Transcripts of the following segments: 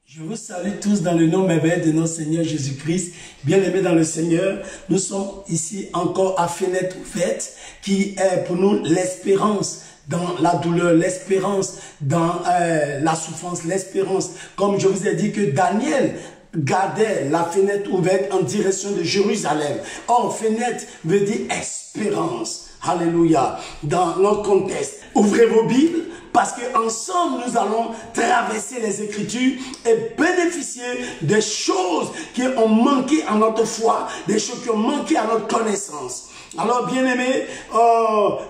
Je vous salue tous dans le nom merveilleux de notre Seigneur Jésus-Christ. Bien-aimés dans le Seigneur, nous sommes ici encore à Fenêtre Ouverte, qui est pour nous l'espérance dans la douleur, l'espérance dans la souffrance, l'espérance. Comme je vous ai dit que Daniel gardait la fenêtre ouverte en direction de Jérusalem. Or, fenêtre veut dire espérance. Alléluia. Dans notre contexte, ouvrez vos Bibles parce qu'ensemble, nous allons traverser les Écritures et bénéficier des choses qui ont manqué à notre foi, des choses qui ont manqué à notre connaissance. Alors, bien-aimés,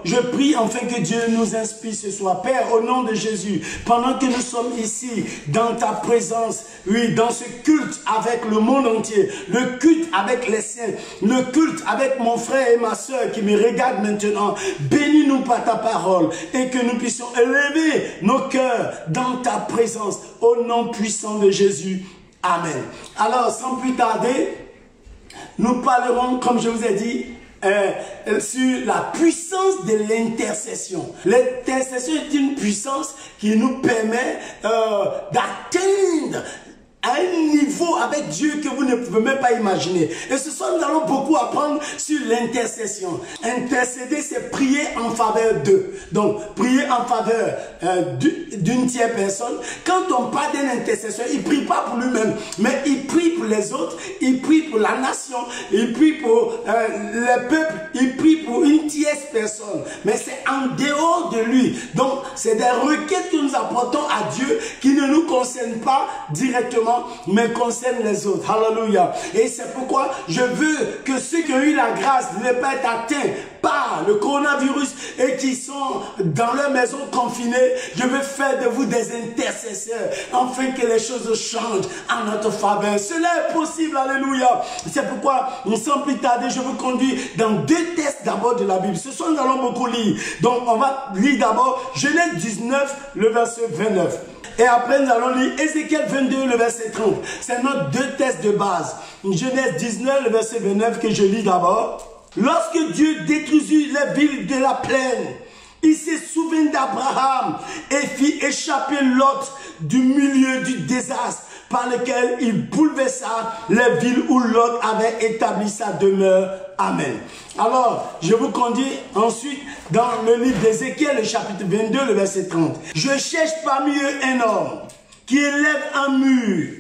je prie enfin que Dieu nous inspire ce soir. Père, au nom de Jésus, pendant que nous sommes ici, dans ta présence, oui, dans ce culte avec le monde entier, le culte avec les saints, le culte avec mon frère et ma soeur qui me regardent maintenant, bénis-nous par ta parole et que nous puissions élever nos cœurs dans ta présence, au nom puissant de Jésus. Amen. Alors, sans plus tarder, nous parlerons, comme je vous ai dit, sur la puissance de l'intercession. L'intercession est une puissance qui nous permet d'atteindre à un niveau avec Dieu que vous ne pouvez même pas imaginer. Et ce soir, nous allons beaucoup apprendre sur l'intercession. Intercéder, c'est prier en faveur d'eux. Donc, prier en faveur d'une tierce personne. Quand on parle d'un intercesseur, il ne prie pas pour lui-même, mais il prie pour les autres, il prie pour la nation, il prie pour le peuple, il prie pour une tierce personne. Mais c'est en dehors de lui. Donc, c'est des requêtes que nous apportons à Dieu qui ne nous concernent pas directement, mais concerne les autres. Alléluia. Et c'est pourquoi je veux que ceux qui ont eu la grâce de ne pas être atteints par le coronavirus et qui sont dans leur maison confinés, je veux faire de vous des intercesseurs afin que les choses changent en notre faveur. Cela est possible. Alléluia. C'est pourquoi, sans plus tarder, je vous conduis dans deux textes d'abord de la Bible. Ce soir, nous allons beaucoup lire. Donc, on va lire d'abord Genèse 19, le verset 29. Et après, nous allons lire Ézéchiel 22, le verset 30. C'est notre deux textes de base. Genèse 19, le verset 29 que je lis d'abord. Lorsque Dieu détruisit les villes de la plaine, il se souvint d'Abraham et fit échapper Lot du milieu du désastre par lequel il bouleversa les villes où Lot avait établi sa demeure. Amen. Alors, je vous conduis ensuite dans le livre d'Ézéchiel, le chapitre 22, le verset 30. Je cherche parmi eux un homme qui élève un mur,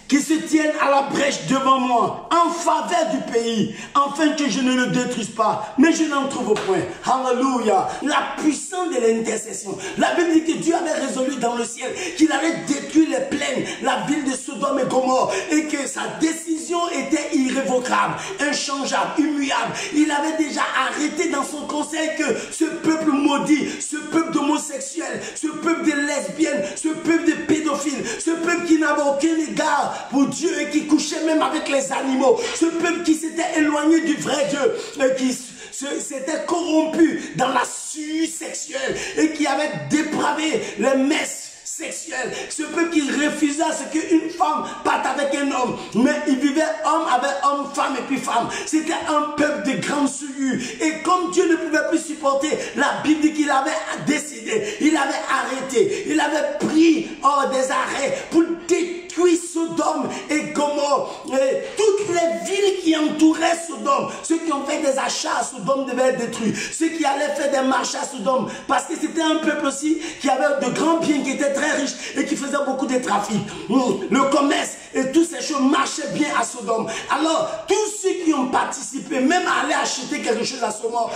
qui se tienne à la brèche devant moi, en faveur du pays, afin que je ne le détruise pas. Mais je n'en trouve point. Alléluia. La puissance de l'intercession. La Bible dit que Dieu avait résolu dans le ciel qu'il allait détruire les plaines, la ville de Sodome et Gomorrhe, et que sa décision était irrévocable, inchangeable, immuable. Il avait déjà arrêté dans son conseil que ce peuple maudit, ce peuple d'homosexuels, ce peuple de lesbiennes, ce peuple de pédophiles, ce peuple qui n'avait aucun égard pour Dieu et qui couchait même avec les animaux, ce peuple qui s'était éloigné du vrai Dieu et qui s'était corrompu dans la suie sexuelle et qui avait dépravé les messes sexuelle, ce peuple qui refusait à ce qu'une femme parte avec un homme, mais il vivait homme avec homme, femme et puis femme. C'était un peuple de grande souillure. Et comme Dieu ne pouvait plus supporter, la Bible dit qu'il avait décidé, il avait arrêté, il avait pris des arrêts pour détruire Sodome et Gomorrhe, et toutes les villes qui entouraient Sodome. Ceux qui ont fait des achats à Sodome devaient être détruits. Ceux qui allaient faire des marches à Sodome, parce que c'était un peuple aussi qui avait de grands biens, qui étaient très riches et qui faisait beaucoup de trafic. Le commerce et toutes ces choses marchaient bien à Sodome. Alors, tous ceux qui ont participé, même à aller acheter quelque chose à Sodome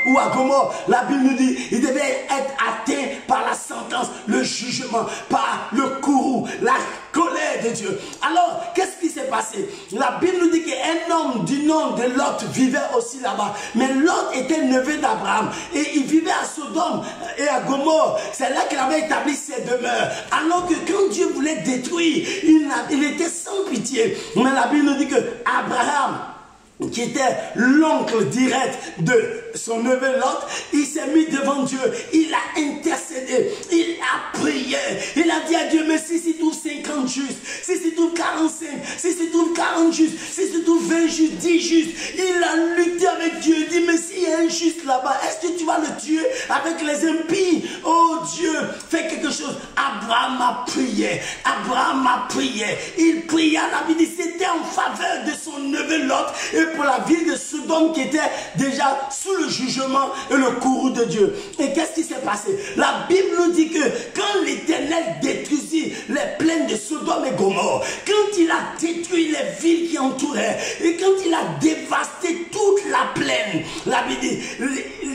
ou à Gomorrhe, la Bible nous dit, ils devaient être atteints par la sentence, le jugement, par le courroux, la colère de Dieu. Alors, qu'est-ce qui s'est passé? La Bible nous dit qu'un homme du nom de Lot vivait aussi là-bas. Mais Lot était neveu d'Abraham et il vivait à Sodome et à Gomorrhe. C'est là qu'il avait établi ses demeures. Alors que quand Dieu voulait détruire, il était sans pitié. Mais la Bible nous dit que Abraham, qui était l'oncle direct de son neveu Lot, il s'est mis devant Dieu, il a intercédé, il a prié, il a dit à Dieu, mais si tu trouves 50 justes, si tu trouves 45, si tu trouves 40 justes, si tu trouves 20 justes, 10 justes, il a lutté avec Dieu, il dit, mais s'il y a injuste là-bas, est-ce que tu vas le tuer avec les impies? Oh Dieu, fais quelque chose. Abraham a prié. Abraham a prié. Il pria, la Bible dit, c'était en faveur de son neveu Lot et pour la ville de Sodome qui était déjà sous le jugement et le courroux de Dieu. Et qu'est-ce qui s'est passé? La Bible nous dit que quand l'Éternel détruisit les plaines de Sodome et Gomorrhe, quand il a détruit les villes qui entouraient et quand il a dévasté toute la plaine, la Bible dit,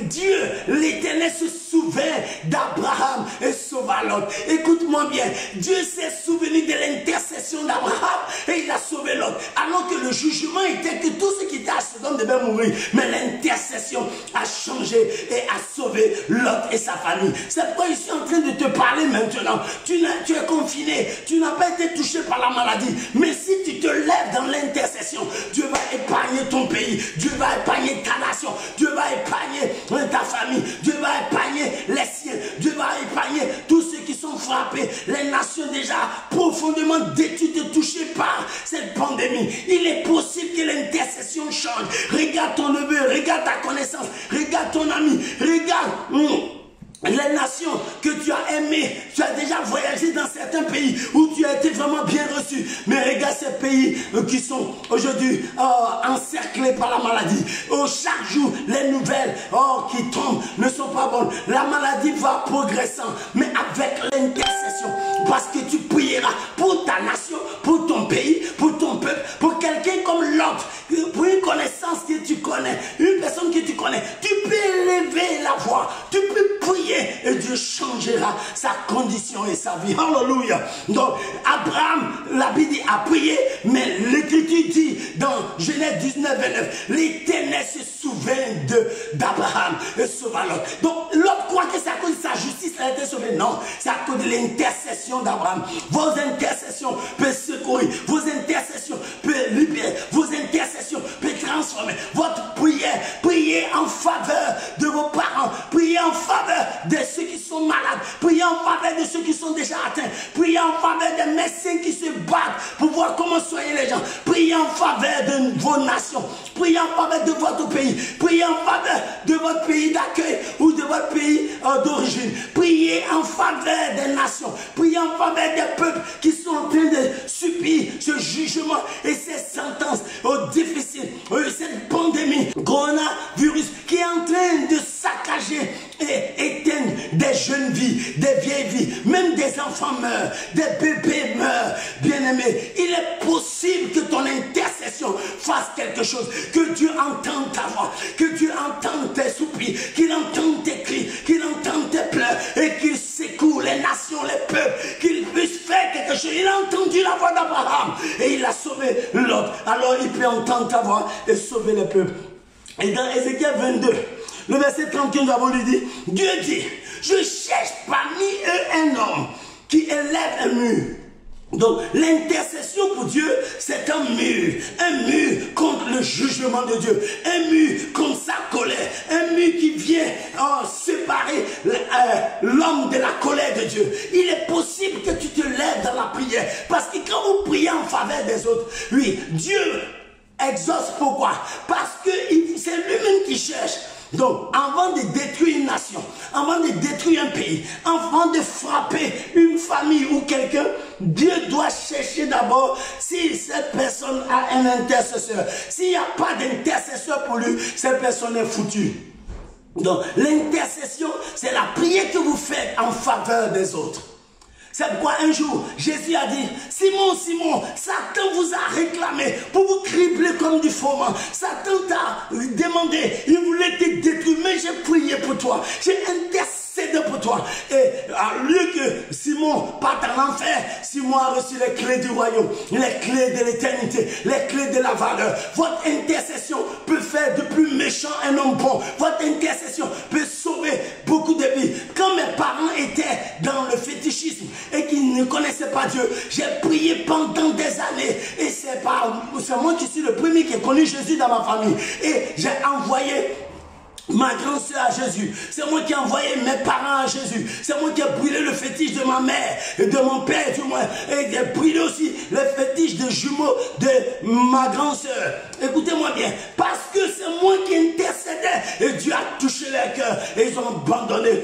Dieu, l'Éternel se souvint d'Abraham et sauva Lot. Écoute-moi bien, Dieu s'est souvenu de l'intercession d'Abraham et il a sauvé Lot. Alors que le jugement était que tout ce qui était à Sodome devait mourir. Mais l'intercession a changé et a sauvé Lot et sa famille. C'est pourquoi je suis en train de te parler maintenant. Tu es confiné, tu n'as pas été touché par la maladie. Mais si tu te lèves dans l'intercession, Dieu va épargner ton pays, Dieu va épargner ta nation, Dieu va épargner ta famille, Dieu va épargner les siens, Dieu va épargner tous ceux qui sont frappés, les nations déjà profondément détruites et touchées par cette pandémie. Il est possible que l'intercession change. Regarde ton neveu, regarde ta connaissance, regarde ton ami, regarde les nations que tu as aimées. Tu as déjà voyagé dans certains pays où tu as été vraiment bien reçu. Mais regarde ces pays qui sont aujourd'hui encerclés par la maladie. Chaque jour, les nouvelles qui tombent ne sont pas bonnes. La maladie va progressant, mais avec l'intercession. Parce que tu prieras pour ta nation, pour ton pays, pour ton peuple, pour quelqu'un comme l'autre, pour une connaissance que tu connais, une personne que tu connais. Tu peux élever la voix, tu peux prier et Dieu changera sa condition et sa vie. Alléluia. Donc, Abraham, la Bible a prié, mais l'Écriture dit dans Genèse 19, 29, l'Éternel se souvint d'Abraham et sauva Lot. Donc, l'autre croit que c'est à cause de sa justice qu'il a été sauvé. Non, c'est à cause de l'intercession d'Abraham. Vos intercessions peuvent secourir, vos intercessions peuvent libérer, vos intercessions peuvent transformer. Votre prière, priez en faveur de vos parents, priez en faveur de ceux qui sont malades, priez en faveur de ceux qui sont déjà atteints, priez en faveur des médecins qui se battent pour voir comment soigner les gens, priez en faveur de vos nations, priez en faveur de votre pays, priez en faveur de votre pays d'accueil ou de votre pays d'origine, priez en faveur des nations, priez en faveur des peuples qui sont en train de subir ce jugement et ces sentences difficiles, cette pandémie, coronavirus qui est en train de saccager et éteindre des jeunes vies, des vieilles vies, même des enfants meurent, des bébés meurent. Bien-aimé, il est possible que ton intercession fasse quelque chose, que Dieu entende ta voix, que Dieu entende tes soupirs, qu'il entende tes cris, qu'il entende tes pleurs et qu'il secoue les nations, les peuples, qu'il puisse faire quelque chose. Il a entendu la voix d'Abraham et il a sauvé l'autre. Alors il peut entendre ta voix et sauver les peuples. Et dans Ézéchiel 22, le verset 31, nous avons lui dit, Dieu dit, je cherche parmi eux un homme qui élève un mur. Donc l'intercession pour Dieu, c'est un mur contre le jugement de Dieu, un mur contre sa colère, un mur qui vient séparer l'homme de la colère de Dieu. Il est possible que tu te lèves dans la prière, parce que quand vous priez en faveur des autres, oui, Dieu exauce. Pourquoi? Parce que c'est lui-même qui cherche. Donc, avant de détruire une nation, avant de détruire un pays, avant de frapper une famille ou quelqu'un, Dieu doit chercher d'abord si cette personne a un intercesseur. S'il n'y a pas d'intercesseur pour lui, cette personne est foutue. Donc, l'intercession, c'est la prière que vous faites en faveur des autres. C'est pourquoi un jour, Jésus a dit, Simon, Simon, Satan vous a réclamé pour vous cribler comme du froment. Satan t'a demandé, il voulait te détruire, mais j'ai prié pour toi. J'ai intercédé pour toi. Et à lieu que Simon parte en enfer, Simon a reçu les clés du royaume, les clés de l'éternité, les clés de la valeur. Votre intercession peut faire de plus méchant un homme bon. Votre intercession peut sauver beaucoup de vies. Quand mes parents étaient dans le fétichisme et qu'ils ne connaissaient pas Dieu, j'ai prié pendant des années. Et c'est moi qui suis le premier qui a connu Jésus dans ma famille. Et j'ai envoyé ma grande sœur à Jésus. C'est moi qui ai envoyé mes parents à Jésus. C'est moi qui ai brûlé le fétiche de ma mère et de mon père, du moins. Et j'ai brûlé aussi le fétiche de jumeaux de ma grande sœur. Écoutez-moi bien. Parce que c'est moi qui intercédais. Et Dieu a touché leur cœur. Et ils ont abandonné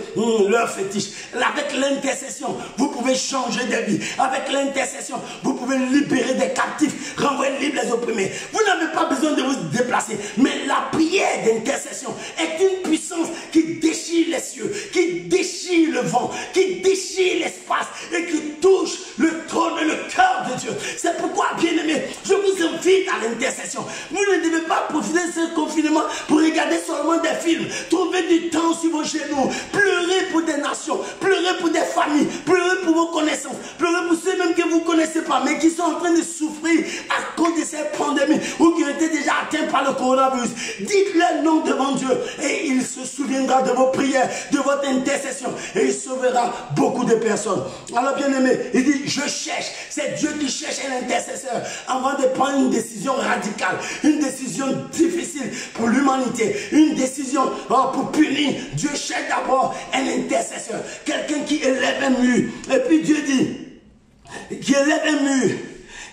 leur fétiche. Avec l'intercession, vous pouvez changer de vie. Avec l'intercession, vous pouvez libérer des captifs, renvoyer libre les opprimés. Vous n'avez pas besoin de vous déplacer. Mais la prière d'intercession est une puissance qui déchire les cieux, qui déchire le vent, qui déchire l'espace et qui touche le trône et le cœur de Dieu. C'est pourquoi, bien-aimés, je vous invite à l'intercession. Vous ne devez pas profiter de ce confinement pour regarder seulement des films. Trouvez du temps sur vos genoux. Pleurez pour des nations, pleurez pour des familles, pleurez pour vos connaissances, pleurez pour ceux même que vous ne connaissez pas, mais qui sont en train de souffrir à cause de cette pandémie ou qui ont été déjà atteints par le coronavirus. Dites-leur non devant Dieu et il se souviendra de vos prières, de votre intercession et il sauvera beaucoup de personnes. Alors bien aimé, il dit je cherche, c'est Dieu qui cherche un intercesseur avant de prendre une décision radicale, une décision difficile pour l'humanité, une décision pour punir. Dieu cherche d'abord un intercesseur, quelqu'un qui élève un mur. Et puis Dieu dit, qui élève un mur,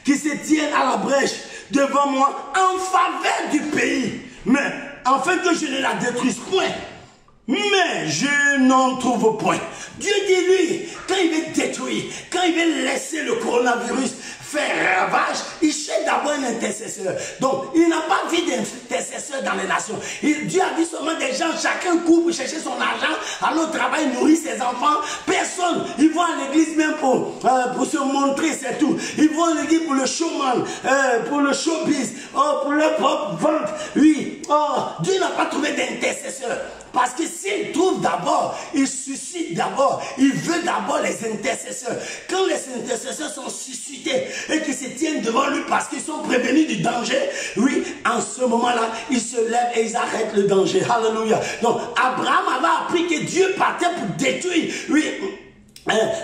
qui se tient à la brèche devant moi en faveur du pays, mais afin que je ne la détruise point. Mais je n'en trouve point. Dieu dit lui, quand il veut détruire, quand il veut laisser le coronavirus faire ravage, il cherche d'abord un intercesseur. Donc, il n'a pas vu d'intercesseur dans les nations. Dieu a vu seulement des gens, chacun court pour chercher son argent, aller au travail, nourrir ses enfants. Personne, ils vont à l'église même pour se montrer, c'est tout. Ils vont à l'église pour le showman, pour le showbiz, pour leur propre vente. Oui, Dieu n'a pas trouvé d'intercesseur. Parce que s'il trouve d'abord, il suscite d'abord, il veut d'abord les intercesseurs. Quand les intercesseurs sont suscités et qu'ils se tiennent devant lui parce qu'ils sont prévenus du danger, oui, en ce moment-là, ils se lèvent et ils arrêtent le danger. Alléluia. Donc, Abraham avait appris que Dieu partait pour détruire, oui,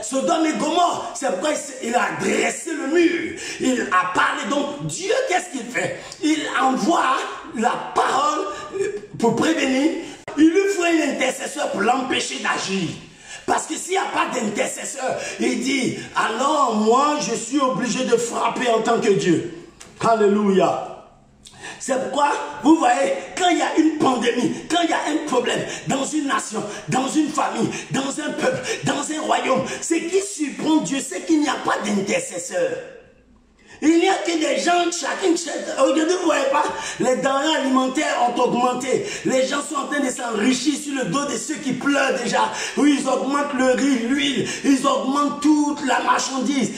Sodome et Gomorrhe. C'est pourquoi il a dressé le mur. Il a parlé. Donc, Dieu, qu'est-ce qu'il fait? Il envoie la parole pour prévenir. Il lui faut un intercesseur pour l'empêcher d'agir. Parce que s'il n'y a pas d'intercesseur, il dit, alors moi, je suis obligé de frapper en tant que Dieu. Alléluia. C'est pourquoi, vous voyez, quand il y a une pandémie, quand il y a un problème dans une nation, dans une famille, dans un peuple, dans un royaume, ce qui surprend Dieu, c'est qu'il n'y a pas d'intercesseur. Il n'y a que des gens, chacun, aujourd'hui vous ne voyez pas, les denrées alimentaires ont augmenté. Les gens sont en train de s'enrichir sur le dos de ceux qui pleurent déjà. Oui, ils augmentent le riz, l'huile, ils augmentent toute la marchandise.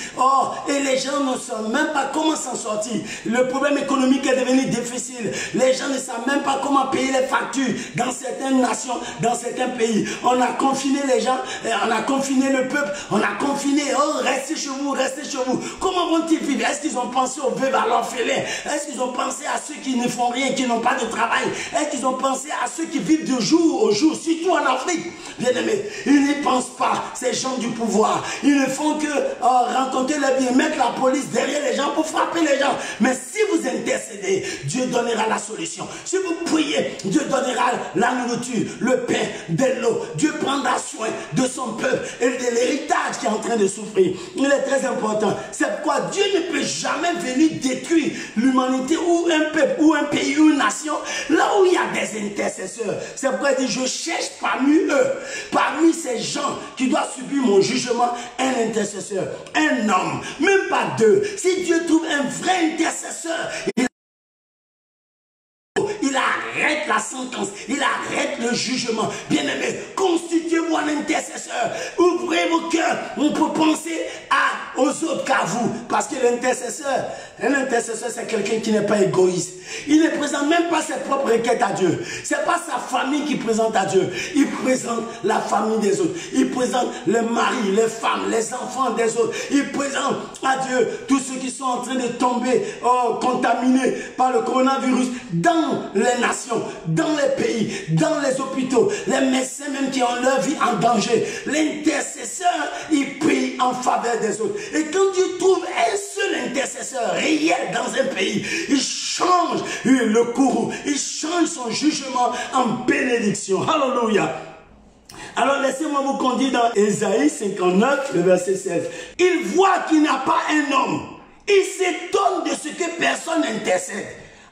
Et les gens ne savent même pas comment s'en sortir. Le problème économique est devenu difficile. Les gens ne savent même pas comment payer les factures dans certaines nations, dans certains pays. On a confiné les gens, on a confiné le peuple, on a confiné, restez chez vous, restez chez vous. Comment vont-ils vivre? Est-ce qu'ils ont pensé aux veuves, à l'orphelin? Est-ce qu'ils ont pensé à ceux qui ne font rien, qui n'ont pas de travail? Est-ce qu'ils ont pensé à ceux qui vivent de jour au jour, surtout en Afrique? Bien aimé, ils n'y pensent pas, ces gens du pouvoir. Ils ne font que rencontrer les biens, mettre la police derrière les gens pour frapper les gens. Mais si vous intercédez, Dieu donnera la solution. Si vous priez, Dieu donnera la nourriture, le pain, de l'eau. Dieu prendra soin de son peuple et de l'héritage qui est en train de souffrir. Il est très important. C'est pourquoi Dieu ne peut jamais venir détruire l'humanité ou un peuple ou un pays ou une nation là où il y a des intercesseurs. C'est pourquoi il dit, je cherche parmi eux, parmi ces gens qui doivent subir mon jugement, un intercesseur, un homme, même pas deux. Si Dieu trouve un vrai intercesseur, il arrête la sentence, il arrête le jugement. Bien-aimé, constituez-vous un intercesseur. Ouvrez vos cœurs pour penser aux autres qu'à vous. Parce que l'intercesseur, un intercesseur, c'est quelqu'un qui n'est pas égoïste. Il ne présente même pas ses propres requêtes à Dieu. Ce n'est pas sa famille qui présente à Dieu. Il présente la famille des autres. Il présente le mari, les femmes, les enfants des autres. Il présente à Dieu tous ceux qui sont en train de tomber contaminés par le coronavirus dans les nations, dans les pays, dans les hôpitaux, les médecins même qui ont leur vie en danger. L'intercesseur, il prie en faveur des autres. Et quand Dieu trouve un seul intercesseur réel dans un pays, il change le courroux, il change son jugement en bénédiction. Alléluia. Alors laissez-moi vous conduire dans Ésaïe 59, le verset 16. Il voit qu'il n'a pas un homme. Il s'étonne de ce que personne n'intercède.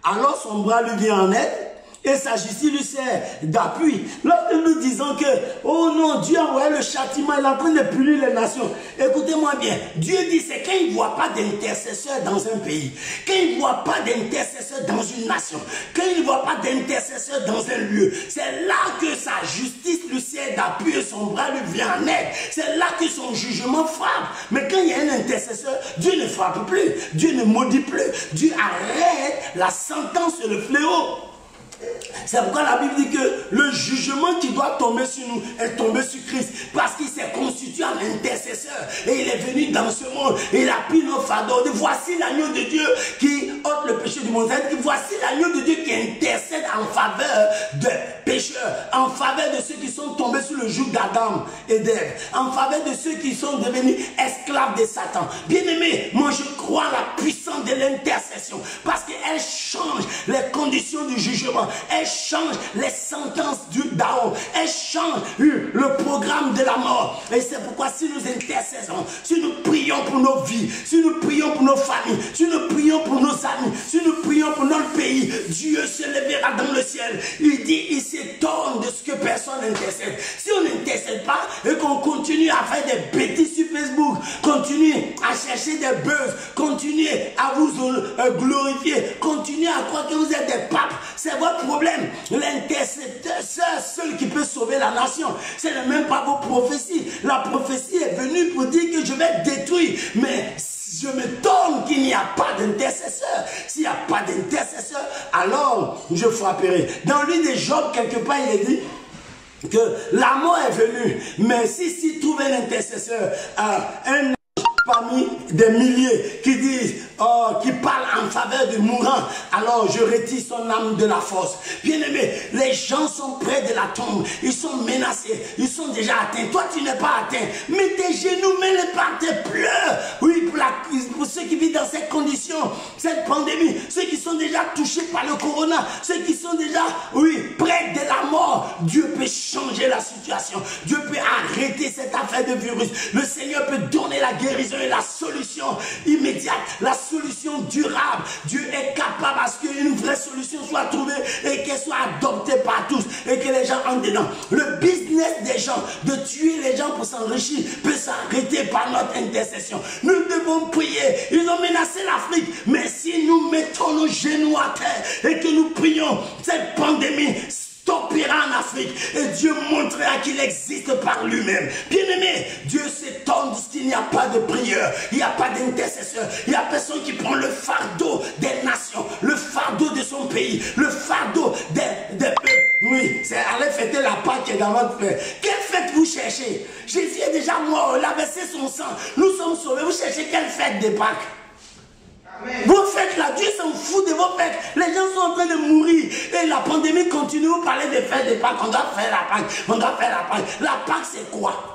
Alors son bras lui vient en aide et sa justice lui sert d'appui. Lorsque nous disons que, oh non, Dieu a envoyé le châtiment, il est en train de punir les nations. Écoutez-moi bien, Dieu dit c'est quand il ne voit pas d'intercesseur dans un pays, quand il ne voit pas d'intercesseur dans une nation, quand il ne voit pas d'intercesseur dans un lieu, c'est là que sa justice lui sert d'appui et son bras lui vient en aide. C'est là que son jugement frappe. Mais quand il y a un intercesseur, Dieu ne frappe plus, Dieu ne maudit plus, Dieu arrête la sentence et le fléau. C'est pourquoi la Bible dit que le jugement qui doit tomber sur nous est tombé sur Christ. Parce qu'il s'est constitué en intercesseur. Et il est venu dans ce monde. Et il a pris nos fardeaux. Voici l'agneau de Dieu qui ôte le péché du monde. Voici l'agneau de Dieu qui intercède en faveur des pécheurs. En faveur de ceux qui sont tombés sous le joug d'Adam et d'Ève. En faveur de ceux qui sont devenus esclaves de Satan. Bien-aimé, moi je crois à la puissance de l'intercession. Parce qu'elle change les conditions du jugement. Elle change les sentences du Dao. Elle change le programme de la mort. Et c'est pourquoi si nous intercédons, si nous prions pour nos vies, si nous prions pour nos familles, si nous prions pour nos amis, si nous prions pour notre pays, Dieu se lèvera dans le ciel. Il dit, il s'étonne de ce que personne n'intercède. Si on n'intercède pas et qu'on continue à faire des bêtises sur Facebook, continue à chercher des buzz, continue à vous glorifier, continue à croire que vous êtes des papes, c'est votre problème. L'intercesseur seul qui peut sauver la nation, ce n'est même pas vos prophéties. La prophétie est venue pour dire que je vais détruire, mais je m'étonne qu'il n'y a pas d'intercesseur. S'il n'y a pas d'intercesseur, alors je frapperai. Dans l'une des Job, quelque part, il est dit que la mort est venue, mais si trouve un intercesseur, un parmi des milliers qui disent, qui parlent en faveur du mourant, alors je retire son âme de la force. Bien-aimé, les gens sont près de la tombe, ils sont menacés, ils sont déjà atteints. Toi, tu n'es pas atteint. Mets tes genoux, mets-les par tes pleurs. Oui, pour ceux qui vivent dans ces conditions, cette pandémie, ceux qui sont déjà touchés par le corona, ceux qui sont déjà, oui, près de la mort, Dieu peut changer la situation. Dieu peut arrêter cette affaire de virus. Le Seigneur peut donner la guérison et la solution immédiate, la solution durable. Dieu est capable à ce qu'une vraie solution soit trouvée et qu'elle soit adoptée par tous et que les gens entrent dedans. Le business des gens, de tuer les gens pour s'enrichir, peut s'arrêter par notre intercession. Nous devons prier. Ils ont menacé l'Afrique, mais si nous mettons nos genoux à terre et que nous prions, cette pandémie stoppera en Afrique et Dieu montrera qu'il existe par lui-même. Bien-aimé, Dieu s'étonne qu'il n'y a pas de prieur, il n'y a pas d'intercesseur, il n'y a personne qui prend le fardeau des nations, le fardeau de son pays, le fardeau des peuples. Oui, c'est aller fêter la Pâque qui est dans votre père. Quelle fête vous cherchez? Jésus est déjà mort, il a versé son sang, nous sommes sauvés. Vous cherchez quelle fête de Pâques? Vos fêtes là, Dieu s'en fout de vos fêtes. Les gens sont en train de mourir et la pandémie continue. Vous parlez des fêtes de Pâques, on doit faire la Pâque, on doit faire la Pâque. La Pâque c'est quoi?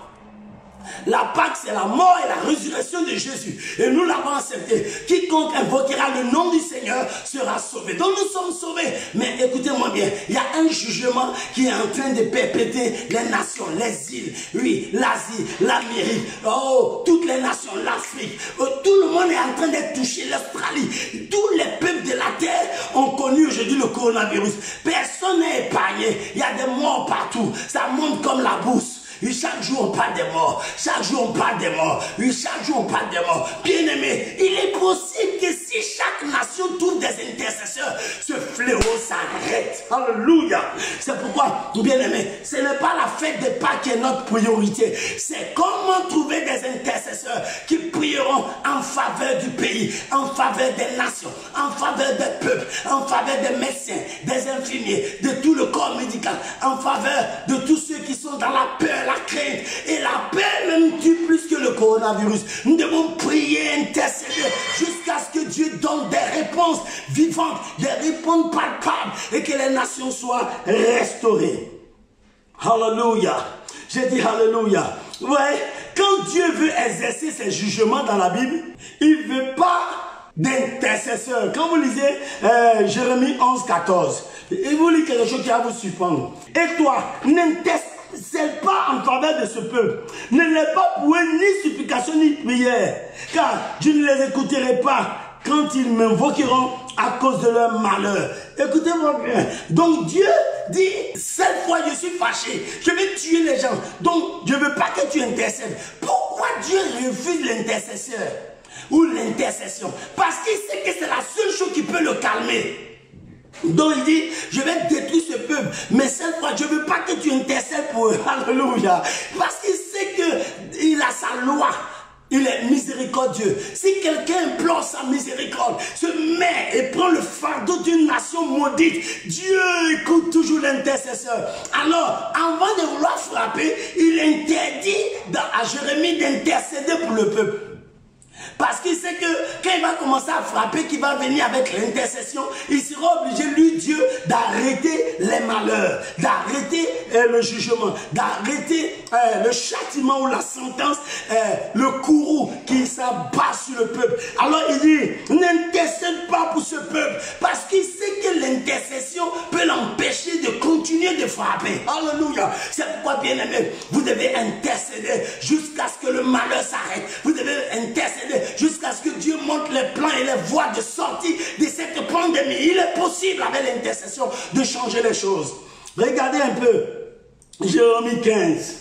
La Pâque, c'est la mort et la résurrection de Jésus. Et nous l'avons accepté. Quiconque invoquera le nom du Seigneur sera sauvé. Donc nous sommes sauvés. Mais écoutez-moi bien, il y a un jugement qui est en train de perpétrer les nations, les îles. Oui, l'Asie, l'Amérique, oh, toutes les nations, l'Afrique. Tout le monde est en train d'être touché, l'Australie. Tous les peuples de la terre ont connu aujourd'hui le coronavirus. Personne n'est épargné. Il y a des morts partout. Ça monte comme la bourse. Et chaque jour on parle des morts, chaque jour on parle des morts, et chaque jour on parle des morts. Bien aimé, il est possible que si chaque nation trouve des intercesseurs, ce fléau s'arrête. Alléluia. C'est pourquoi, bien aimé, ce n'est pas la fête des Pâques qui est notre priorité. C'est comment trouver des intercesseurs qui prieront en faveur du pays, en faveur des nations, en faveur des peuples, en faveur des médecins, des infirmiers, de tout le corps médical, en faveur de tous ceux qui sont dans la peur, la crainte. Et la paix même tue plus que le coronavirus. Nous devons prier, intercéder jusqu'à ce que Dieu donne des réponses vivantes, des réponses palpables et que les nations soient restaurées. Alléluia. J'ai dit alléluia. Ouais, quand Dieu veut exercer ses jugements dans la Bible, il ne veut pas d'intercesseur. Quand vous lisez Jérémie 11, 14, il vous lit quelque chose qui va vous surprendre. Et toi, n'intercède pas en faveur de ce peuple. Ne les pas pour eux ni supplication ni prière, car je ne les écouterai pas quand ils m'invoqueront à cause de leur malheur. Écoutez-moi bien. Donc Dieu dit, cette fois je suis fâché, je vais tuer les gens. Donc je ne veux pas que tu intercèdes. Pourquoi Dieu refuse l'intercesseur ou l'intercession? Parce qu'il sait que c'est la seule chose qui peut le calmer. Donc il dit, je vais détruire ce peuple, mais cette fois, je ne veux pas que tu intercèdes pour eux. Alléluia. Parce qu'il sait qu'il a sa loi. Il est miséricordieux. Si quelqu'un implore sa miséricorde, se met et prend le fardeau d'une nation maudite, Dieu écoute toujours l'intercesseur. Alors, avant de vouloir frapper, il interdit à Jérémie d'intercéder pour le peuple. Parce qu'il sait que quand il va commencer à frapper, qu'il va venir avec l'intercession, il sera obligé, lui, Dieu, d'arrêter les malheurs, d'arrêter le jugement, d'arrêter le châtiment ou la sentence, le courroux qui s'abat sur le peuple. Alors il dit, n'intercède pas pour ce peuple, parce qu'il sait que l'intercession peut l'empêcher de continuer de frapper. Alléluia. C'est pourquoi, bien aimé, vous devez intercéder jusqu'à ce que le malheur s'arrête. Vous devez intercéder jusqu'à ce que Dieu montre les plans et les voies de sortie de cette pandémie. Il est possible avec l'intercession de changer les choses. Regardez un peu Jérémie 15,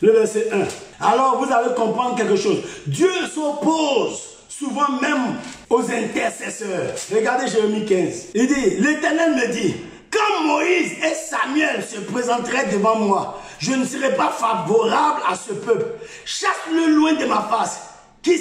le verset 1. Alors vous allez comprendre quelque chose. Dieu s'oppose souvent même aux intercesseurs. Regardez Jérémie 15. Il dit, l'Éternel me dit, quand Moïse et Samuel se présenteraient devant moi, je ne serai pas favorable à ce peuple. Chasse-le loin de ma face. Qui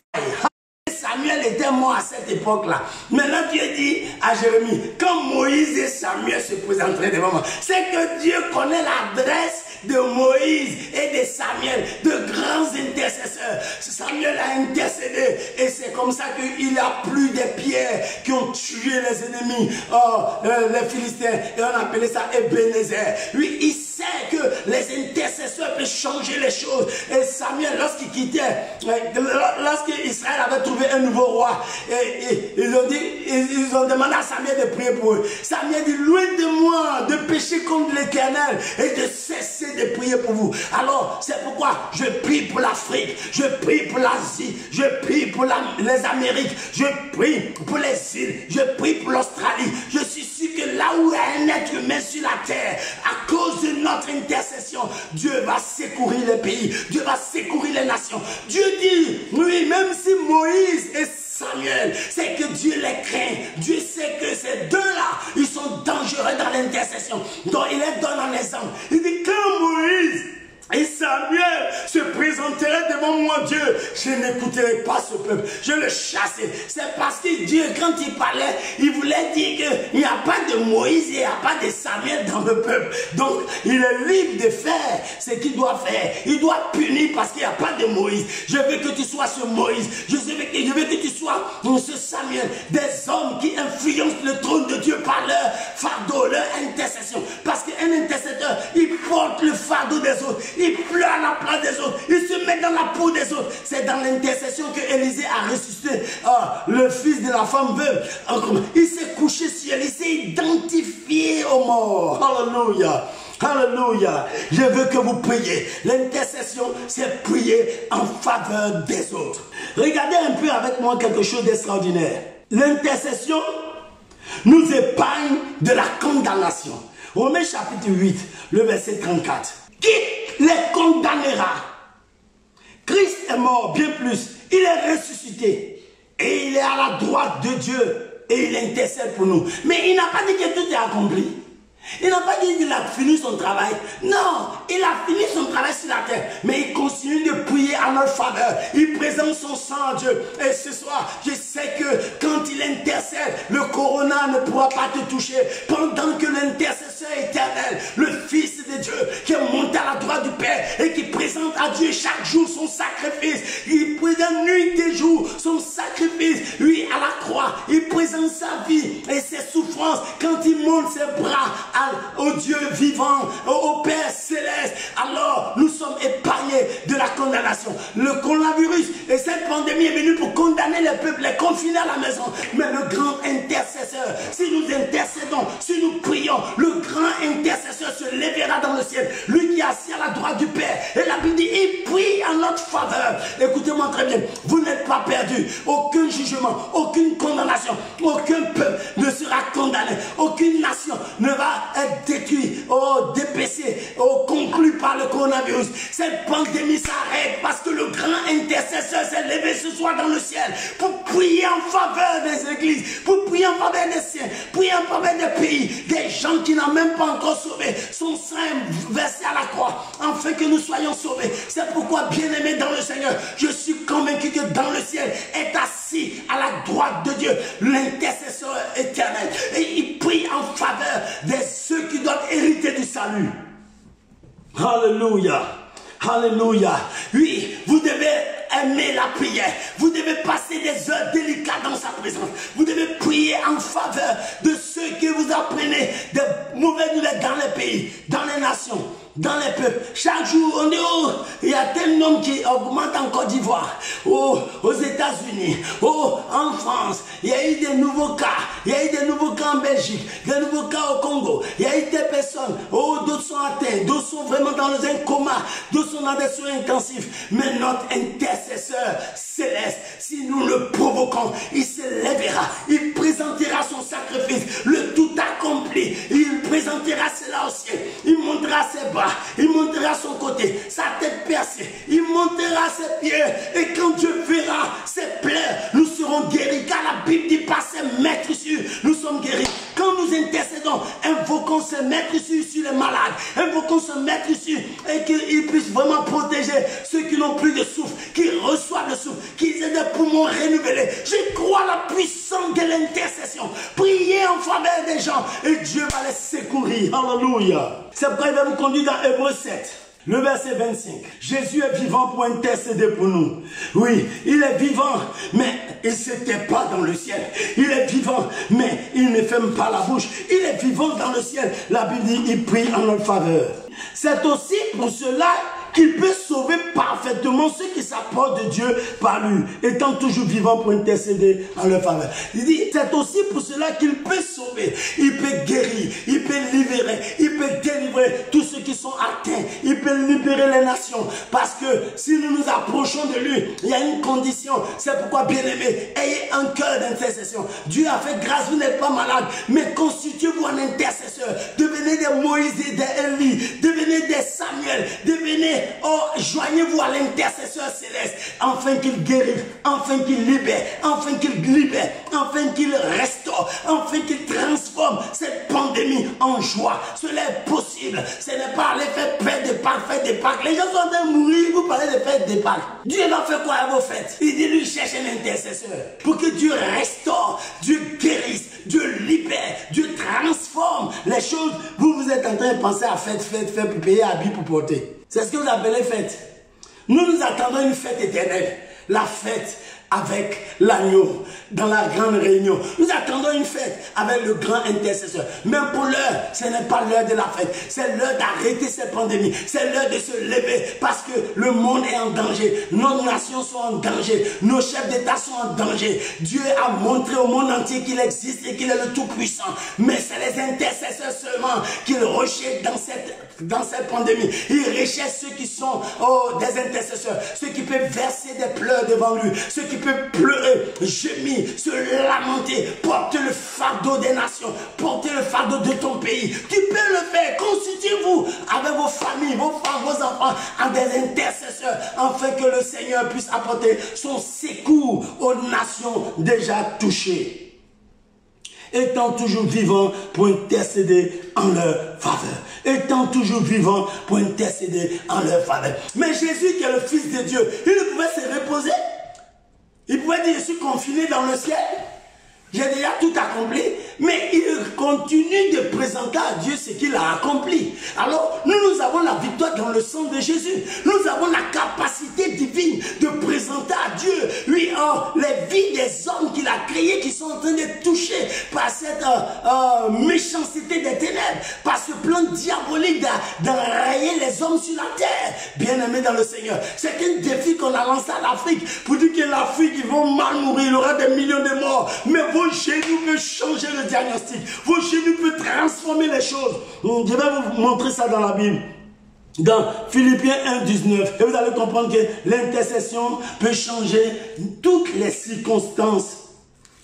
Samuel était mort à cette époque-là. Maintenant Dieu dit à Jérémie, quand Moïse et Samuel se présenteraient devant moi, c'est que Dieu connaît l'adresse de Moïse et de Samuel, de grands intercesseurs. Samuel a intercédé et c'est comme ça qu'il a plu des pierres qui ont tué les ennemis, les Philistins, et on appelait ça Ebenezer. Lui, il sait que les intercesseurs peuvent changer les choses. Et Samuel, lorsqu'il quittait, lorsqu'Israël avait trouvé un nouveau roi, ils ont demandé à Samuel de prier pour eux. Samuel dit, loin de moi de pécher contre l'Éternel et de cesser de prier pour vous. Alors, c'est pourquoi je prie pour l'Afrique, je prie pour l'Asie, je prie pour les Amériques, je prie pour les îles, je prie pour l'Australie. Je suis sûr que là où il y a un être humain sur la terre, à cause de notre intercession, Dieu va secourir les pays, Dieu va secourir les nations. Dieu dit, oui, même si Moïse et Samuel, c'est que Dieu les craint. Dieu sait que ces deux-là, ils sont dangereux dans l'intercession. Donc il les donne en exemple. Il dit, quand Moïse et Samuel se présenteraient devant moi, Dieu, je n'écouterai pas ce peuple, je le chasserai. C'est parce que Dieu, quand il parlait, il voulait dire qu'il n'y a pas de Moïse et il n'y a pas de Samuel dans le peuple. Donc, il est libre de faire ce qu'il doit faire. Il doit punir parce qu'il n'y a pas de Moïse. Je veux que tu sois ce Moïse. Je veux que tu sois ce Samuel. Des hommes qui influencent le trône de Dieu par leur fardeau, leur intercession. Parce qu'un intercesseur, il porte le fardeau des autres. Il pleure à la place des autres. Il se met dans la peau des autres. C'est dans l'intercession que Élisée a ressuscité le fils de la femme veuve. Il s'est couché sur elle. Il s'est identifié aux morts. Alléluia. Alléluia. Je veux que vous priez. L'intercession, c'est prier en faveur des autres. Regardez un peu avec moi quelque chose d'extraordinaire. L'intercession nous épargne de la condamnation. Romains chapitre 8, le verset 34. Qui les condamnera? Christ est mort, bien plus. Il est ressuscité. Et il est à la droite de Dieu. Et il intercède pour nous. Mais il n'a pas dit que tout est accompli. Il n'a pas dit qu'il a fini son travail. Non, il a fini son travail sur la terre. Mais il continue de prier à notre faveur. Il présente son sang à Dieu. Et ce soir, je sais que quand il intercède, le corona ne pourra pas te toucher. Pendant que l'intercesseur éternel, le Fils de Dieu, qui est monté à la droite du Père et qui présente à Dieu chaque jour son sacrifice. Il présente nuit et jour son sacrifice. Lui, à la croix, il présente sa vie et ses souffrances quand il monte ses bras au Dieu vivant, au Père céleste. Alors nous sommes épargnés parler de la condamnation. Le coronavirus et cette pandémie est venue pour condamner les peuples, les confiner à la maison. Mais le grand intercesseur, si nous intercédons, si nous prions, le grand intercesseur se lèvera dans le ciel. Lui qui est assis à la droite du Père. Et la Bible dit, il prie en notre faveur. Écoutez-moi très bien, vous n'êtes pas perdus. Aucun jugement, aucune condamnation, aucun peuple ne sera condamné. Aucune nation ne va être détruite, dépecée, conclue par le coronavirus. Cette pandémie s'arrête parce que le grand intercesseur s'est levé ce soir dans le ciel pour prier en faveur des églises, pour prier en faveur des siens, prier en faveur des pays, des gens qui n'ont même pas encore sauvé. Son sang est versé à la croix, afin que nous soyons sauvés. C'est pourquoi, bien-aimés dans le Seigneur, je suis convaincu que dans le ciel est assis à la droite de Dieu, l'intercesseur éternel. Et il prie en faveur de ceux qui doivent hériter du salut. Alléluia. Alléluia. Oui, vous devez aimer la prière. Vous devez passer des heures délicates dans sa présence. Vous devez prier en faveur de ceux que vous apprenez de mauvaises nouvelles dans les pays, dans les nations, dans les peuples. Chaque jour, on dit, oh, il y a tel nombre qui augmente en Côte d'Ivoire, oh, aux États-Unis, oh, en France. Il y a eu des nouveaux cas. Il y a eu des nouveaux cas en Belgique, des nouveaux cas au Congo. Il y a eu des personnes, oh, d'autres sont atteints, d'autres sont vraiment dans un coma, d'autres sont dans des soins intensifs. Mais notre intercesseur céleste, si nous le provoquons, il se lèvera, il présentera son sacrifice, le tout accompli. Il présentera cela au ciel, il montrera ses bras, il montrera son côté, sa tête percée, il montrera ses pieds. Et quand Dieu verra ses plaies, nous serons guéris, car la Bible dit par ses maîtres issus, nous sommes guéris. Quand nous intercédons, invoquons ce maître issu sur les malades, invoquons ce maître issu et qu'il puisse vraiment protéger ceux qui n'ont plus de souffle, qui reçoivent le souffle, qu'ils aient des poumons renouvelés. Je crois à la puissance de l'intercession. Priez en faveur des gens et Dieu va les secourir. Alléluia. C'est pourquoi il va vous conduire dans Hébreux 7. Le verset 25. Jésus est vivant pour intercéder pour nous. Oui, il est vivant, mais il ne se tait pas dans le ciel. Il est vivant, mais il ne ferme pas la bouche. Il est vivant dans le ciel. La Bible dit, il prie en notre faveur. C'est aussi pour cela qu'il peut sauver parfaitement ceux qui s'approchent de Dieu par lui, étant toujours vivant pour intercéder en leur faveur. Il dit, c'est aussi pour cela qu'il peut sauver, il peut guérir, il peut libérer, il peut délivrer tous ceux qui sont atteints, il peut libérer les nations. Parce que si nous nous approchons de lui, il y a une condition. C'est pourquoi, bien-aimés, ayez un cœur d'intercession. Dieu a fait grâce, vous n'êtes pas malade, mais constituez-vous un intercesseur. Devenez des Moïse et des Élie, devenez des Samuel, devenez, joignez-vous à l'intercesseur céleste, afin qu'il guérisse, afin qu'il libère, afin qu'il restaure, afin qu'il transforme cette pandémie en joie. Cela est possible. Ce n'est pas les fêtes de Pâques, Les gens sont en train de mourir, vous parlez de fêtes de Pâques. Dieu va faire quoi à vos fêtes? Il dit, lui cherche un intercesseur pour que Dieu restaure, Dieu guérisse, Dieu libère, Dieu transforme les choses. Vous êtes en train de penser à fête pour payer habits pour porter. C'est ce que vous appelez fête. Nous attendons une fête éternelle. La fête avec l'agneau dans la grande réunion. Nous attendons une fête avec le grand intercesseur. Mais pour l'heure, ce n'est pas l'heure de la fête. C'est l'heure d'arrêter cette pandémie. C'est l'heure de se lever parce que le monde est en danger. Nos nations sont en danger. Nos chefs d'État sont en danger. Dieu a montré au monde entier qu'il existe et qu'il est le Tout-Puissant. Mais c'est les intercesseurs seulement qu'il rejette dans cette pandémie. Il rejette ceux qui sont des intercesseurs. Ceux qui peuvent verser des pleurs devant lui. Ceux qui peuvent pleurer, gémir, se lamenter, porter le fardeau des nations, porter le fardeau de ton pays. Tu peux le faire. Constituez-vous avec vos familles, vos femmes, vos enfants en des intercesseurs, afin que le Seigneur puisse apporter son secours aux nations déjà touchées. Étant toujours vivant pour intercéder en leur faveur. Étant toujours vivant pour intercéder en leur faveur. Mais Jésus, qui est le Fils de Dieu, il ne pouvait se reposer. Il pouvait dire, je suis confiné dans le ciel. j'ai déjà tout accompli, mais il continue de présenter à Dieu ce qu'il a accompli. Alors, nous avons la victoire dans le sang de Jésus. Nous avons la capacité divine de présenter à Dieu, lui, les vies des hommes qu'il a créés, qui sont en train de toucher par cette méchanceté des ténèbres, par ce plan diabolique d'enrayer les hommes sur la terre. Bien-aimés dans le Seigneur, c'est un défi qu'on a lancé à l'Afrique, pour dire que l'Afrique, ils vont mal mourir, il y aura des millions de morts, mais vos genoux peuvent changer le diagnostic. Vos genoux peuvent transformer les choses. Je vais vous montrer ça dans la Bible. Dans Philippiens 1, 19. Et vous allez comprendre que l'intercession peut changer toutes les circonstances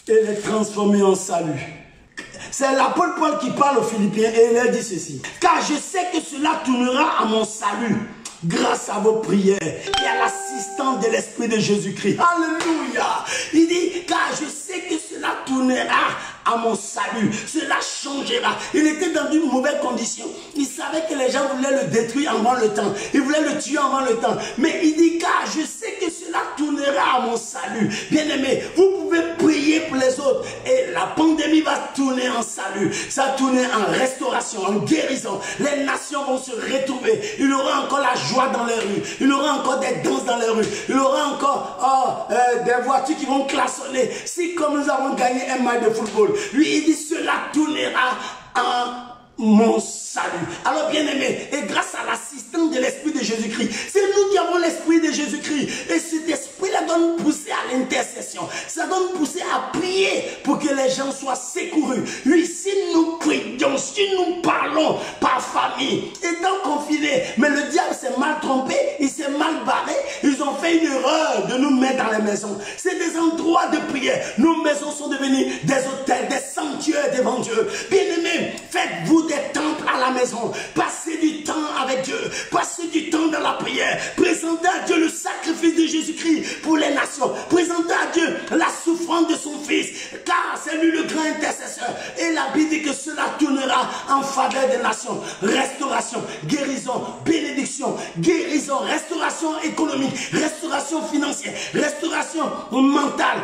et les transformer en salut. C'est l'apôtre Paul qui parle aux Philippiens et il leur dit ceci. Car je sais que cela tournera à mon salut, grâce à vos prières et à l'assistance de l'Esprit de Jésus-Christ. Alléluia. Il dit, car je sais que cela tournera à mon salut. Cela changera. Il était dans une mauvaise condition. Il savait que les gens voulaient le détruire avant le temps. Ils voulaient le tuer avant le temps. Mais il dit, car je sais que cela tournera à mon salut. Bien-aimé, vous pouvez prier pour les autres. Et la pandémie va tourner en salut. Ça va tourner en restauration, en guérison. Les nations vont se retrouver. Il y aura encore la joie dans les rues. Il y aura encore des danses dans les rues. Il y aura encore des voitures qui vont klaxonner. Si comme nous avons gagné un match de football, lui il dit cela tournera en mon salut. Alors bien aimé, et grâce à l'assistance de l'Esprit de Jésus-Christ, c'est nous qui avons l'Esprit de Jésus-Christ. Et cet Esprit-là doit nous pousser à l'intercession. Ça doit nous pousser à prier pour que les gens soient secourus. Oui, si nous prions, si nous parlons par famille, étant confinés, mais le diable s'est mal trompé, il s'est mal barré, ils ont fait une erreur de nous mettre dans les maisons. C'est des endroits de prière. Nos maisons sont devenues des hôtels, des sanctuaires devant Dieu. Bien-aimés, faites-vous des temples à la maison. Passez du temps avec Dieu. Passez du temps dans la prière. Présentez à Dieu le sacrifice de Jésus-Christ pour les nations. Présentez à Dieu la souffrance de son Fils, car c'est lui le grand intercesseur. Et la Bible dit que cela tournera en faveur des nations. Restauration, guérison, bénédiction, guérison, restauration économique, restauration financière, restauration mentale,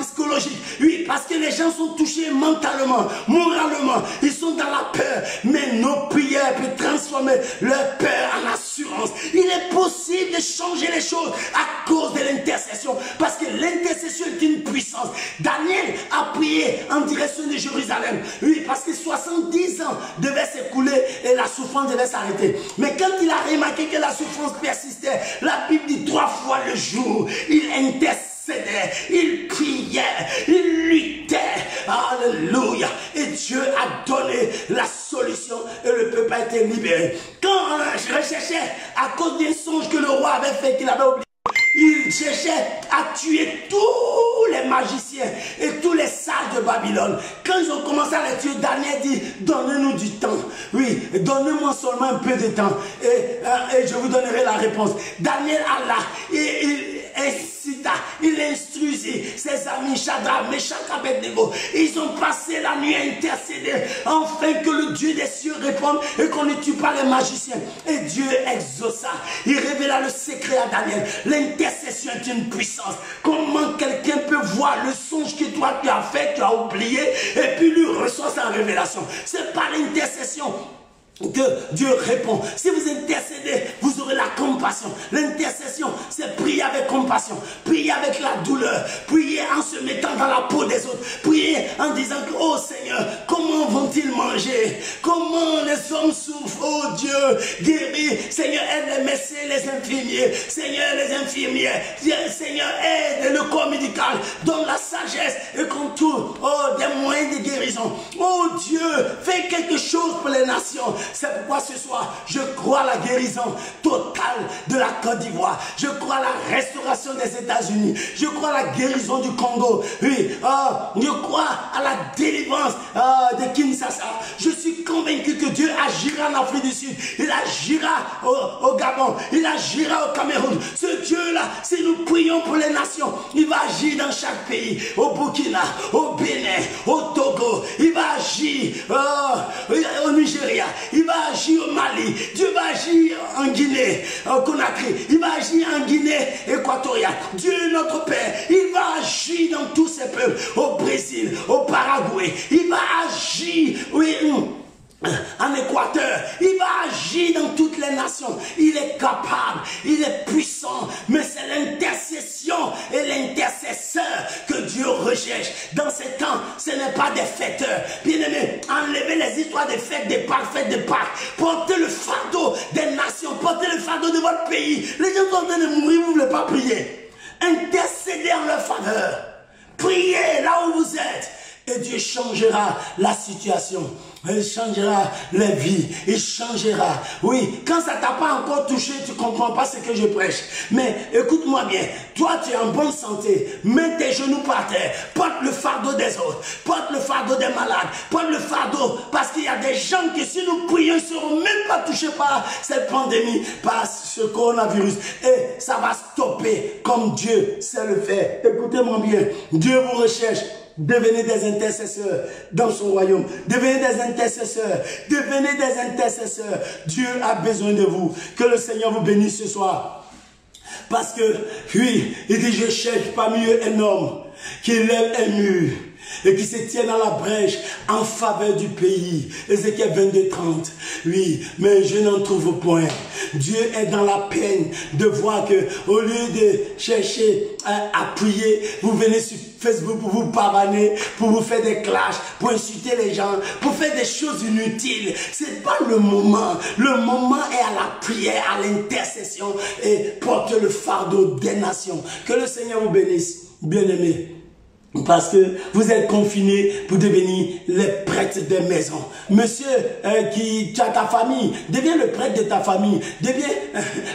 psychologique. Oui, parce que les gens sont touchés mentalement, moralement. Ils sont dans la peur. Mais nos prières peuvent transformer leur peur en assurance. Il est possible de changer les choses à cause de l'intercession. Parce que l'intercession est une puissance. Daniel a prié en direction de Jérusalem. Oui, parce que 70 ans devaient s'écouler et la souffrance devait s'arrêter. Mais quand il a remarqué que la souffrance persistait, la Bible dit 3 fois le jour, il intercédait, il priait, il luttait. Alléluia. Et Dieu a donné la solution et le peuple a été libéré. Quand je recherchais à cause d'un songe que le roi avait fait, qu'il avait oublié, il cherchait à tuer tous les magiciens et tous les sages de Babylone. Quand ils ont commencé à les tuer, Daniel dit, donnez-nous du temps. Oui, donnez-moi seulement un peu de temps et je vous donnerai la réponse. Daniel alla et il incita, il instruisit ses amis Shadrach, Meshach, Abednego. Ils ont passé la nuit à intercéder afin que le Dieu des cieux réponde et qu'on ne tue pas les magiciens. Et Dieu exauça. Il révéla le secret à Daniel. L'intercession est une puissance. Comment quelqu'un peut voir le songe que toi tu as fait, tu as oublié, et puis lui reçoit sa révélation. C'est par l'intercession que Dieu répond. Si vous intercédez, vous aurez la compassion. L'intercession, c'est prier avec compassion, prier avec la douleur, prier en se mettant dans la peau des autres, prier en disant que, oh Seigneur, comment vont-ils manger? Comment les hommes souffrent? Oh Dieu, guéris. Seigneur, aide les médecins, les infirmiers. Seigneur, les infirmières. Seigneur, aide le corps médical. Donne la sagesse et qu'on trouve des moyens de guérison. Oh Dieu, fais quelque chose pour les nations. C'est pourquoi ce soir, je crois à la guérison totale de la Côte d'Ivoire. Je crois à la restauration des États-Unis. Je crois à la guérison du Congo. Oui, je crois à la délivrance de Kinshasa. Je suis convaincu que Dieu agira en Afrique du Sud. Il agira au Gabon. Il agira au Cameroun. Ce Dieu-là, si nous prions pour les nations, il va agir dans chaque pays. Au Burkina, au Bénin, au Togo. Il va agir au Nigeria. Il va agir au Mali. Dieu va agir en Guinée, au Conakry. Il va agir en Guinée équatoriale. Dieu notre Père, il va agir agir dans tous ces peuples, au Brésil, au Paraguay. Il va agir, oui, en Équateur, il va agir dans toutes les nations. Il est capable, il est puissant, mais c'est l'intercession et l'intercesseur que Dieu recherche. Dans ces temps, ce n'est pas des fêteurs. Bien-aimés, enlevez les histoires des fêtes de Pâques. Portez le fardeau des nations, portez le fardeau de votre pays. Les gens sont en train de mourir, vous ne voulez pas prier. Intercédez en leur faveur. Priez là où vous êtes. Et Dieu changera la situation. Il changera la vie. Il changera. Oui, quand ça ne t'a pas encore touché, tu ne comprends pas ce que je prêche. Mais écoute-moi bien. Toi, tu es en bonne santé. Mets tes genoux par terre. Porte le fardeau des autres. Porte le fardeau des malades. Porte le fardeau. Parce qu'il y a des gens qui, si nous prions, ne seront même pas touchés par cette pandémie, par ce coronavirus. Et ça va stopper comme Dieu sait le faire. Écoutez-moi bien. Dieu vous recherche. Devenez des intercesseurs dans son royaume. Devenez des intercesseurs. Devenez des intercesseurs. Dieu a besoin de vous. Que le Seigneur vous bénisse ce soir. Parce que, oui, il dit, je cherche parmi eux un homme qui lève un mur et qui se tient dans la brèche en faveur du pays. Ézéchiel 22, 30. Oui, mais je n'en trouve point. Dieu est dans la peine de voir que, au lieu de chercher à prier, vous venez sur Facebook pour vous pavaner, pour vous faire des clashs, pour insulter les gens, pour faire des choses inutiles. C'est pas le moment. Le moment est à la prière, à l'intercession et porter le fardeau des nations. Que le Seigneur vous bénisse, bien-aimés. Parce que vous êtes confinés pour devenir les prêtres des maisons. Monsieur qui a ta famille, deviens le prêtre de ta famille. Deviens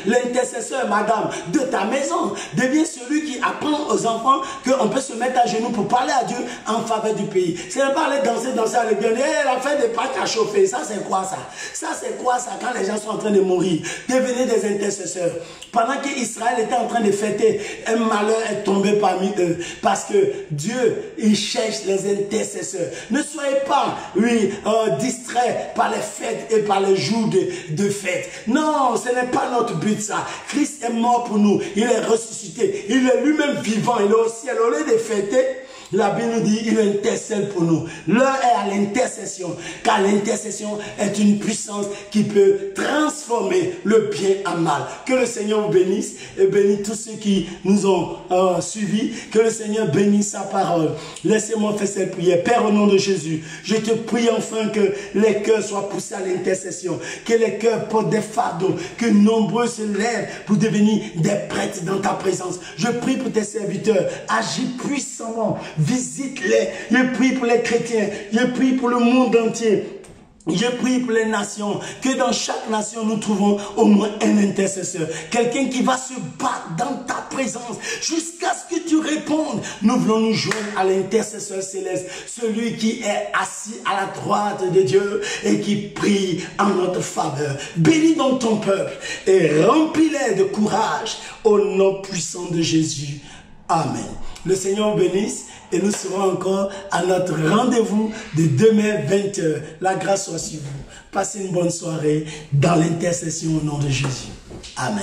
l'intercesseur, madame, de ta maison. Deviens celui qui apprend aux enfants qu'on peut se mettre à genoux pour parler à Dieu en faveur du pays. C'est pas aller danser à l'église. La fête des Pâques a chauffé. Ça, c'est quoi ça? Ça, c'est quoi ça quand les gens sont en train de mourir? Devenez des intercesseurs. Pendant qu'Israël était en train de fêter, un malheur est tombé parmi eux. Parce que Dieu, il cherche les intercesseurs. Ne soyez pas, oui, distraits par les fêtes et par les jours de fête. Non, ce n'est pas notre but ça. Christ est mort pour nous. Il est ressuscité. Il est lui-même vivant. Il est au ciel. Au lieu de fêter, la Bible nous dit il intercède pour nous. L'heure est à l'intercession. Car l'intercession est une puissance qui peut transformer le bien en mal. Que le Seigneur vous bénisse et bénisse tous ceux qui nous ont suivis. Que le Seigneur bénisse sa parole. Laissez-moi faire cette prière. Père, au nom de Jésus, je te prie enfin que les cœurs soient poussés à l'intercession. Que les cœurs portent des fardeaux. Que nombreux se lèvent pour devenir des prêtres dans ta présence. Je prie pour tes serviteurs. Agis puissamment. Visite-les. Je prie pour les chrétiens. Je prie pour le monde entier. Je prie pour les nations, que dans chaque nation nous trouvons au moins un intercesseur. Quelqu'un qui va se battre dans ta présence jusqu'à ce que tu répondes. Nous voulons nous joindre à l'intercesseur céleste, celui qui est assis à la droite de Dieu et qui prie en notre faveur. Bénis donc ton peuple et remplis-les de courage au nom puissant de Jésus. Amen. Le Seigneur vous bénisse et nous serons encore à notre rendez-vous de demain 20h. La grâce soit sur vous. Passez une bonne soirée dans l'intercession au nom de Jésus. Amen.